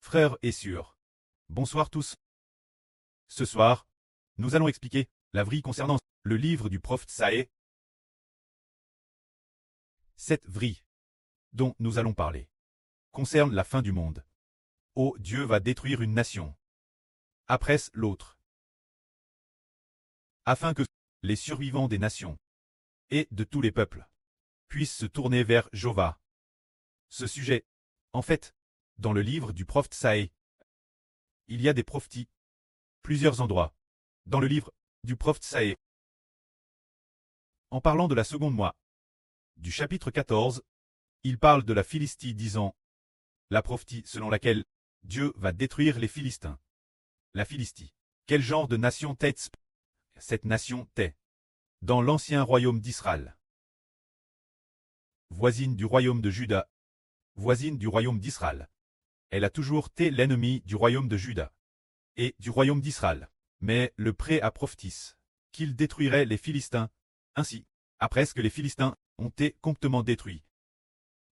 Frères et sœurs, bonsoir tous. Ce soir, nous allons expliquer la vraie concernant le livre du prophète Saé. Cette vraie dont nous allons parler concerne la fin du monde. Oh, Dieu va détruire une nation après l'autre, afin que les survivants des nations et de tous les peuples puissent se tourner vers Jéhovah. Ce sujet, en fait, dans le livre du prophète Saé, il y a des prophéties, plusieurs endroits, dans le livre du prophète Saé. En parlant de la seconde mois, du chapitre 14, il parle de la Philistie disant, la prophétie selon laquelle Dieu va détruire les Philistins. La Philistie. Quel genre de nation t'est cette nation t'est dans l'ancien royaume d'Israël. Voisine du royaume de Juda, voisine du royaume d'Israël. Elle a toujours été l'ennemi du royaume de Juda et du royaume d'Israël. Mais le pré a prophétisé qu'il détruirait les Philistins. Ainsi, après ce que les Philistins ont été complètement détruits,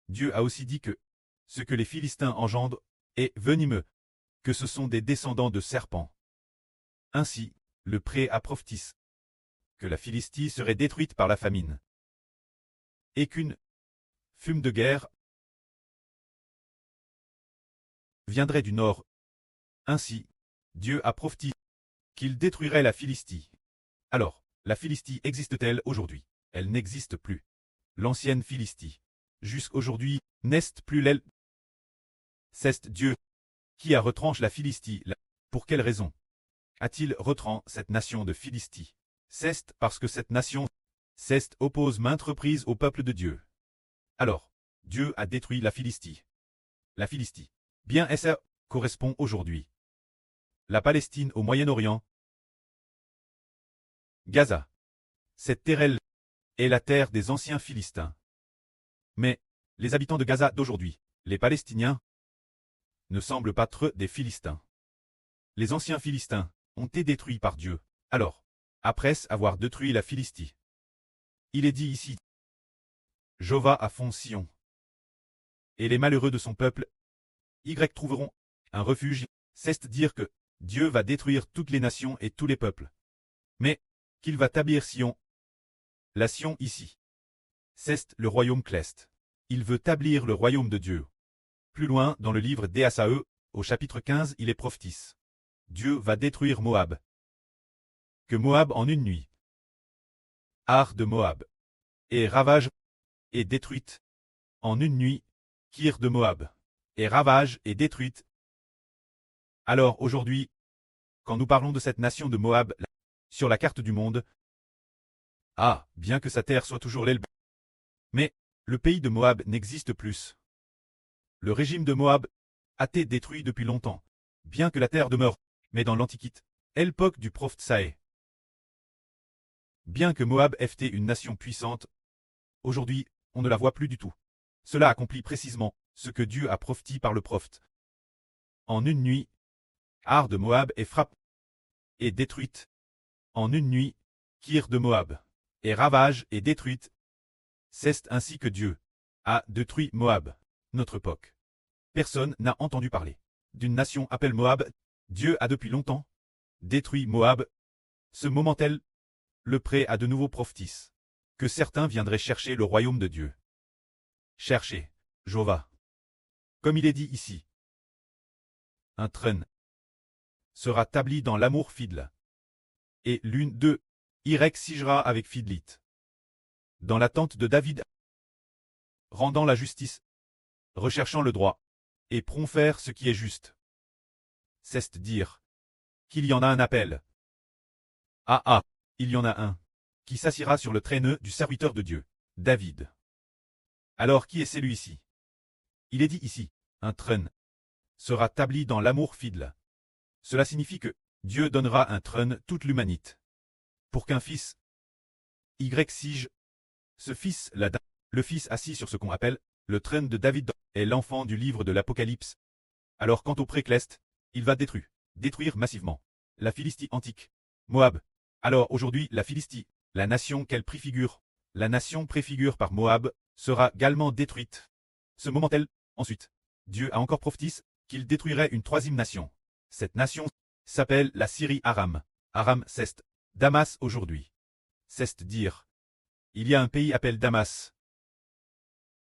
Dieu a aussi dit que ce que les Philistins engendrent est venimeux, que ce sont des descendants de serpents. Ainsi, le pré a prophétisé que la Philistie serait détruite par la famine et qu'une fume de guerre viendrait du nord. Ainsi, Dieu a prophétisé qu'il détruirait la Philistie. Alors, la Philistie existe-t-elle aujourd'hui? Elle n'existe plus. L'ancienne Philistie, jusqu'aujourd'hui, n'est plus l'aile. C'est Dieu qui a retranché la Philistie. Pour quelle raison a-t-il retranché cette nation de Philistie? C'est parce que cette nation oppose maintes reprises au peuple de Dieu. Alors, Dieu a détruit la Philistie. La Philistie, bien ça correspond aujourd'hui. La Palestine au Moyen-Orient. Gaza. Cette terre est la terre des anciens Philistins. Mais, les habitants de Gaza d'aujourd'hui, les Palestiniens, ne semblent pas être des Philistins. Les anciens Philistins ont été détruits par Dieu. Alors, après avoir détruit la Philistie, il est dit ici, Jéhovah a fond Sion. Et les malheureux de son peuple, trouveront un refuge, c'est dire que Dieu va détruire toutes les nations et tous les peuples. Mais, qu'il va établir Sion. La Sion ici, c'est le royaume céleste. Il veut établir le royaume de Dieu. Plus loin, dans le livre d'Esaïe, au chapitre 15, il est prophétise. Dieu va détruire Moab. Que Moab en une nuit. Ar de Moab. Et ravage, et détruite. En une nuit, Kir de Moab. Et ravage, et détruite. Alors aujourd'hui, quand nous parlons de cette nation de Moab, sur la carte du monde, bien que sa terre soit toujours l'aile, mais le pays de Moab n'existe plus. Le régime de Moab a été détruit depuis longtemps, bien que la terre demeure, mais dans l'Antiquité, l'époque du prophète Saé. Bien que Moab ait été une nation puissante, aujourd'hui, on ne la voit plus du tout. Cela accomplit précisément ce que Dieu a prophétisé par le prophète. En une nuit, Ar de Moab est frappée et détruite. En une nuit, Kir de Moab est ravage et détruite. C'est ainsi que Dieu a détruit Moab, notre époque. Personne n'a entendu parler d'une nation appelée Moab. Dieu a depuis longtemps détruit Moab. Ce moment-là, le pré a de nouveau prophétisé que certains viendraient chercher le royaume de Dieu. Chercher Jéhovah. Comme il est dit ici. Un trône sera établi dans l'amour fidèle. Et l'une d'eux sigera avec fidélité. Dans l'attente de David, rendant la justice, recherchant le droit, et prompt faire ce qui est juste. C'est dire qu'il y en a un appel. Il y en a un qui s'assiera sur le traîneau du serviteur de Dieu, David. Alors qui est celui-ci? Il est dit ici, un trône sera établi dans l'amour fidèle. Cela signifie que Dieu donnera un trône toute l'humanité. Pour qu'un fils sige, ce fils-là, le fils assis sur ce qu'on appelle le trône de David, est l'enfant du livre de l'Apocalypse. Alors quant au pré-céleste, il va détruire massivement la Philistie antique, Moab. Alors aujourd'hui, la Philistie, la nation qu'elle préfigure, la nation préfigure par Moab, sera également détruite. Ce moment-là, ensuite, Dieu a encore prophétisé qu'il détruirait une troisième nation. Cette nation s'appelle la Syrie Aram. Aram, c'est Damas aujourd'hui. C'est dire. Il y a un pays appelé Damas,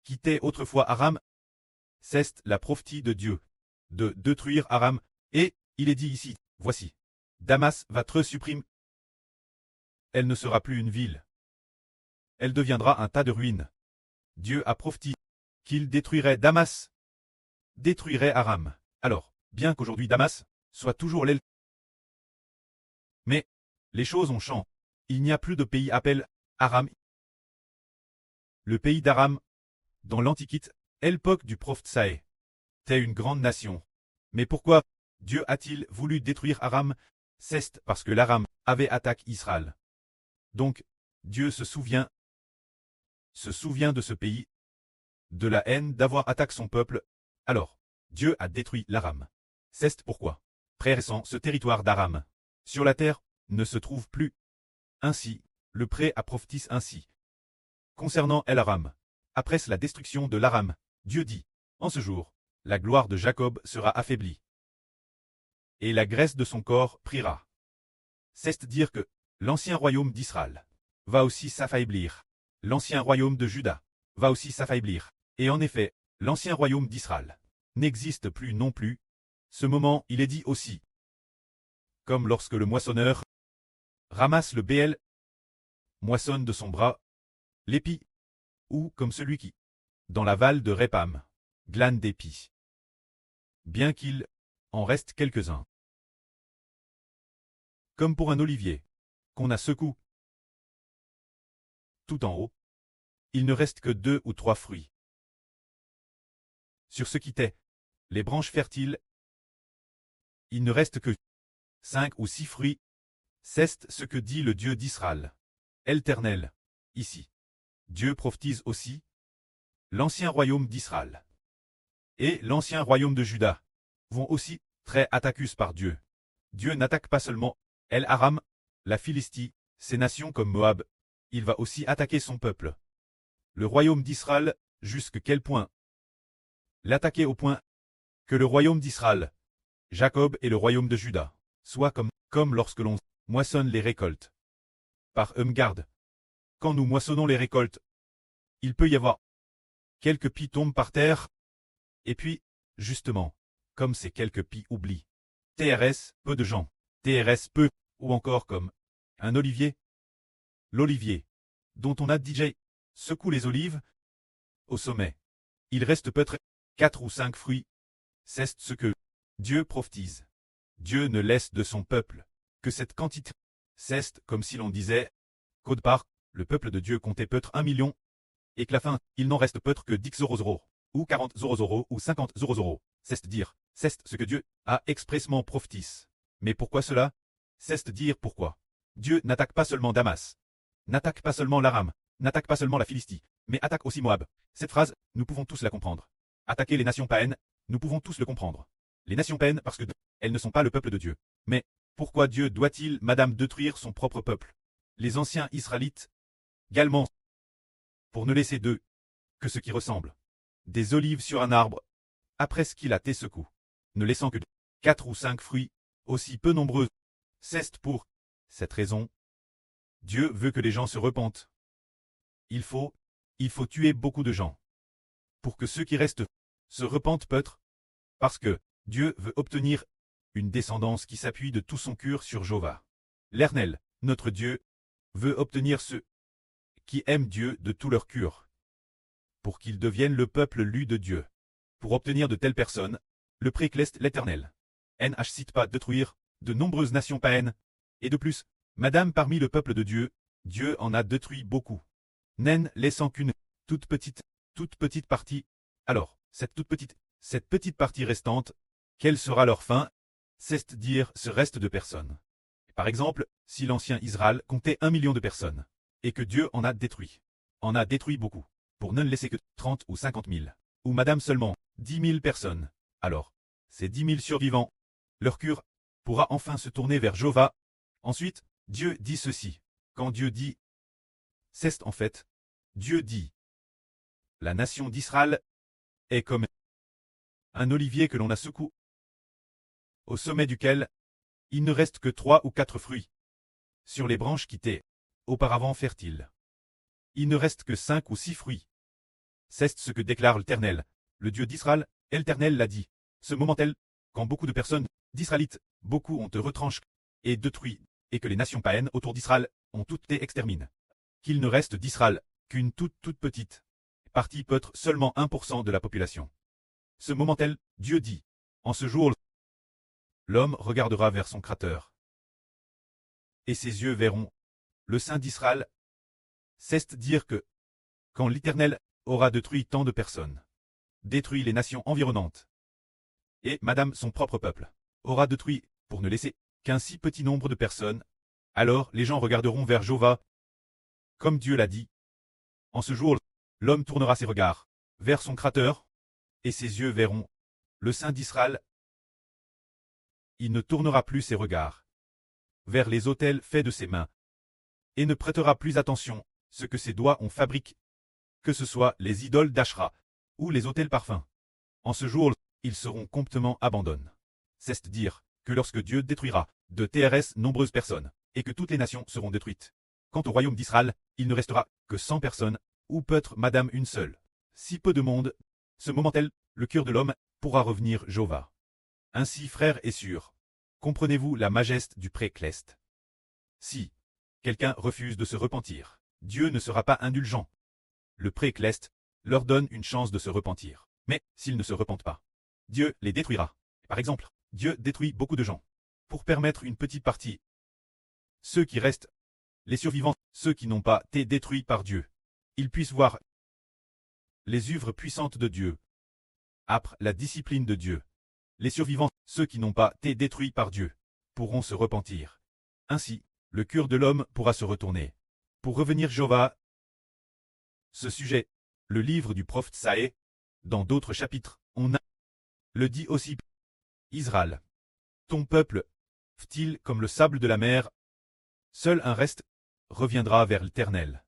qui était autrefois Aram. C'est la prophétie de Dieu, de détruire Aram, et il est dit ici, voici. Damas va être supprimée. Elle ne sera plus une ville. Elle deviendra un tas de ruines. Dieu a prophétisé qu'il détruirait Damas, détruirait Aram. Alors, bien qu'aujourd'hui Damas soit toujours l'aile, mais les choses ont changé. Il n'y a plus de pays appelé Aram. Le pays d'Aram, dans l'Antiquité, à l'époque du prophète Saé, était une grande nation. Mais pourquoi Dieu a-t-il voulu détruire Aram? C'est parce que l'Aram avait attaqué Israël. Donc, Dieu se souvient de ce pays, de la haine d'avoir attaqué son peuple. Alors, Dieu a détruit l'Aram. C'est pourquoi, très récent, ce territoire d'Aram, sur la terre, ne se trouve plus. Ainsi, le pré a prophétisé ainsi. Concernant El Aram, après la destruction de l'Aram, Dieu dit, en ce jour, la gloire de Jacob sera affaiblie. Et la graisse de son corps priera. C'est dire que l'ancien royaume d'Israël va aussi s'affaiblir. L'ancien royaume de Juda va aussi s'affaiblir. Et en effet, l'ancien royaume d'Israël n'existe plus non plus. Ce moment, il est dit aussi. Comme lorsque le moissonneur ramasse le béel, moissonne de son bras l'épi, ou comme celui qui, dans la vallée de Répam, glane d'épis. Bien qu'il en reste quelques-uns. Comme pour un olivier, qu'on a secoué tout en haut, il ne reste que 2 ou 3 fruits. Sur ce qui était les branches fertiles, il ne reste que 5 ou 6 fruits. C'est ce que dit le Dieu d'Israël. Éternel, ici. Dieu prophétise aussi l'ancien royaume d'Israël et l'ancien royaume de Juda vont aussi très attaqués par Dieu. Dieu n'attaque pas seulement El Aram, la Philistie, ces nations comme Moab, il va aussi attaquer son peuple. Le royaume d'Israël, jusqu'à quel point? L'attaquer au point que le royaume d'Israël, Jacob et le royaume de Juda, soit comme lorsque l'on moissonne les récoltes. Par garde. Quand nous moissonnons les récoltes, il peut y avoir quelques pis tombent par terre, et puis, justement, comme ces quelques pis oublient. TRS, peu de gens. TRS, peu, ou encore comme un olivier. L'olivier, dont on a DJ, secoue les olives au sommet. Il reste peut-être 4 ou 5 fruits. C'est ce que Dieu prophétise. Dieu ne laisse de son peuple que cette quantité. C'est comme si l'on disait qu'au départ, le peuple de Dieu comptait peut-être 1 million, et que la fin, il n'en reste peut-être que 10 ou 40 ou 50 C'est dire, c'est ce que Dieu a expressément prophétisé. Mais pourquoi cela? C'est dire pourquoi. Dieu n'attaque pas seulement Damas, n'attaque pas seulement l'Aram, n'attaque pas seulement la Philistie, mais attaque aussi Moab. Cette phrase, nous pouvons tous la comprendre. Attaquer les nations païennes, nous pouvons tous le comprendre. Les nations païennes parce que elles ne sont pas le peuple de Dieu. Mais pourquoi Dieu doit-il, madame, détruire son propre peuple? Les anciens Israélites, également, pour ne laisser d'eux que ce qui ressemble. Des olives sur un arbre, après ce qu'il a été secoué, ne laissant que 4 ou 5 fruits, aussi peu nombreux. C'est pour cette raison. Dieu veut que les gens se repentent. Il faut tuer beaucoup de gens. Pour que ceux qui restent se repentent peut-être. Parce que Dieu veut obtenir une descendance qui s'appuie de tout son cœur sur Jéhovah. L'Éternel, notre Dieu, veut obtenir ceux qui aiment Dieu de tout leur cœur. Pour qu'ils deviennent le peuple lu de Dieu. Pour obtenir de telles personnes, le précleste l'Éternel. NH cite pas détruire de nombreuses nations païennes. Et de plus, madame parmi le peuple de Dieu, Dieu en a détruit beaucoup. Nen laissant qu'une toute petite partie. Alors, cette petite partie restante, quelle sera leur fin? C'est dire ce reste de personnes. Par exemple, si l'ancien Israël comptait 1 million de personnes, et que Dieu en a détruit beaucoup, pour ne laisser que 30 ou 50 000, ou madame seulement 10 000 personnes, alors, ces 10 000 survivants, leur cœur pourra enfin se tourner vers Jéhovah. Ensuite, Dieu dit ceci. Quand Dieu dit, c'est en fait, Dieu dit, la nation d'Israël est comme un olivier que l'on a secoué, au sommet duquel il ne reste que 3 ou 4 fruits, sur les branches qui étaient auparavant fertiles. Il ne reste que 5 ou 6 fruits. C'est ce que déclare l'Éternel, le Dieu d'Israël, et l'Éternel l'a dit. Ce moment-là, quand beaucoup de personnes d'Israélites, beaucoup ont te retranché et détruit, et que les nations païennes autour d'Israël ont toutes été exterminées. Qu'il ne reste d'Israël qu'une toute petite partie, peut-être seulement 1% de la population. Ce moment-là, Dieu dit, en ce jour, l'homme regardera vers son Créateur, et ses yeux verront le Saint d'Israël. C'est dire que, quand l'Éternel aura détruit tant de personnes, détruit les nations environnantes, et Madame son propre peuple, aura détruit, pour ne laisser qu'un si petit nombre de personnes, alors les gens regarderont vers Jéhovah, comme Dieu l'a dit. En ce jour, l'homme tournera ses regards vers son Créateur, et ses yeux verront le Saint d'Israël. Il ne tournera plus ses regards vers les autels faits de ses mains, et ne prêtera plus attention ce que ses doigts ont fabriqué, que ce soit les idoles d'Ashra ou les autels parfums. En ce jour, ils seront complètement abandonnés. C'est dire que lorsque Dieu détruira de TRS nombreuses personnes, et que toutes les nations seront détruites. Quant au royaume d'Israël, il ne restera que 100 personnes, ou peut-être Madame une seule. Si peu de monde, ce moment-là, le cœur de l'homme pourra revenir Jéhovah. Ainsi, frères et sœurs, comprenez-vous la majesté du pré-cleste. Si quelqu'un refuse de se repentir, Dieu ne sera pas indulgent. Le pré-cleste leur donne une chance de se repentir. Mais s'ils ne se repentent pas, Dieu les détruira. Par exemple, Dieu détruit beaucoup de gens pour permettre une petite partie. Ceux qui restent, les survivants, ceux qui n'ont pas été détruits par Dieu, ils puissent voir les œuvres puissantes de Dieu. Après la discipline de Dieu, les survivants, ceux qui n'ont pas été détruits par Dieu, pourront se repentir. Ainsi, le cœur de l'homme pourra se retourner. Pour revenir Jéhovah. Ce sujet, le livre du prophète Saé, dans d'autres chapitres, on a le dit aussi. Israël, ton peuple, fut-il comme le sable de la mer, seul un reste reviendra vers l'Éternel.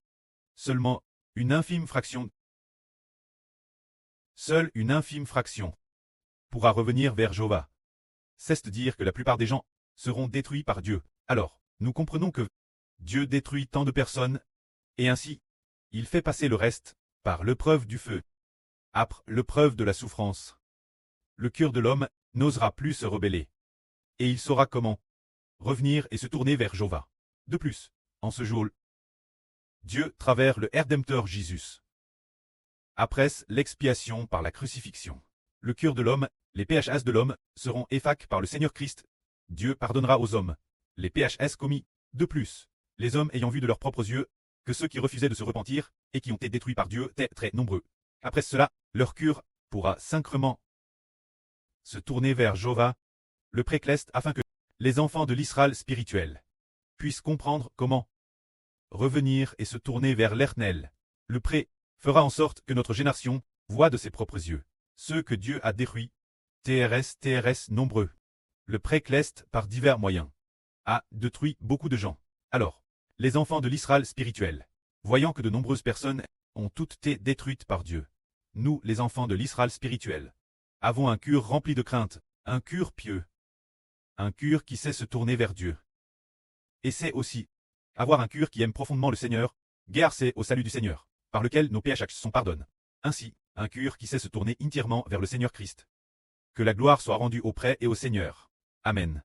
Seulement une infime fraction. Seule une infime fraction pourra revenir vers Jéhovah. C'est dire que la plupart des gens seront détruits par Dieu. Alors, nous comprenons que Dieu détruit tant de personnes, et ainsi, il fait passer le reste par l'épreuve du feu. Après l'épreuve de la souffrance, le cœur de l'homme n'osera plus se rebeller. Et il saura comment revenir et se tourner vers Jéhovah. De plus, en ce jour, Dieu travers le Rédempteur Jésus. Après l'expiation par la crucifixion, le cœur de l'homme, les PHS de l'homme, seront effaces par le Seigneur Christ. Dieu pardonnera aux hommes les PHS commis. De plus, les hommes ayant vu de leurs propres yeux que ceux qui refusaient de se repentir et qui ont été détruits par Dieu étaient très nombreux. Après cela, leur cœur pourra sincèrement se tourner vers Jéhovah, le pré-cleste, afin que les enfants de l'Israël spirituel puissent comprendre comment revenir et se tourner vers l'Éternel. Le pré fera en sorte que notre génération voit de ses propres yeux ceux que Dieu a détruits, TRS nombreux. Le pré-cleste, par divers moyens, a détruit beaucoup de gens. Alors, les enfants de l'Israël spirituel, voyant que de nombreuses personnes ont toutes été détruites par Dieu, nous, les enfants de l'Israël spirituel, avons un cœur rempli de crainte, un cœur pieux, un cœur qui sait se tourner vers Dieu. Et c'est aussi avoir un cœur qui aime profondément le Seigneur, guère c'est au salut du Seigneur, par lequel nos péchés sont pardonnés. Ainsi, un cœur qui sait se tourner entièrement vers le Seigneur Christ. Que la gloire soit rendue auprès et au Seigneur. Amen.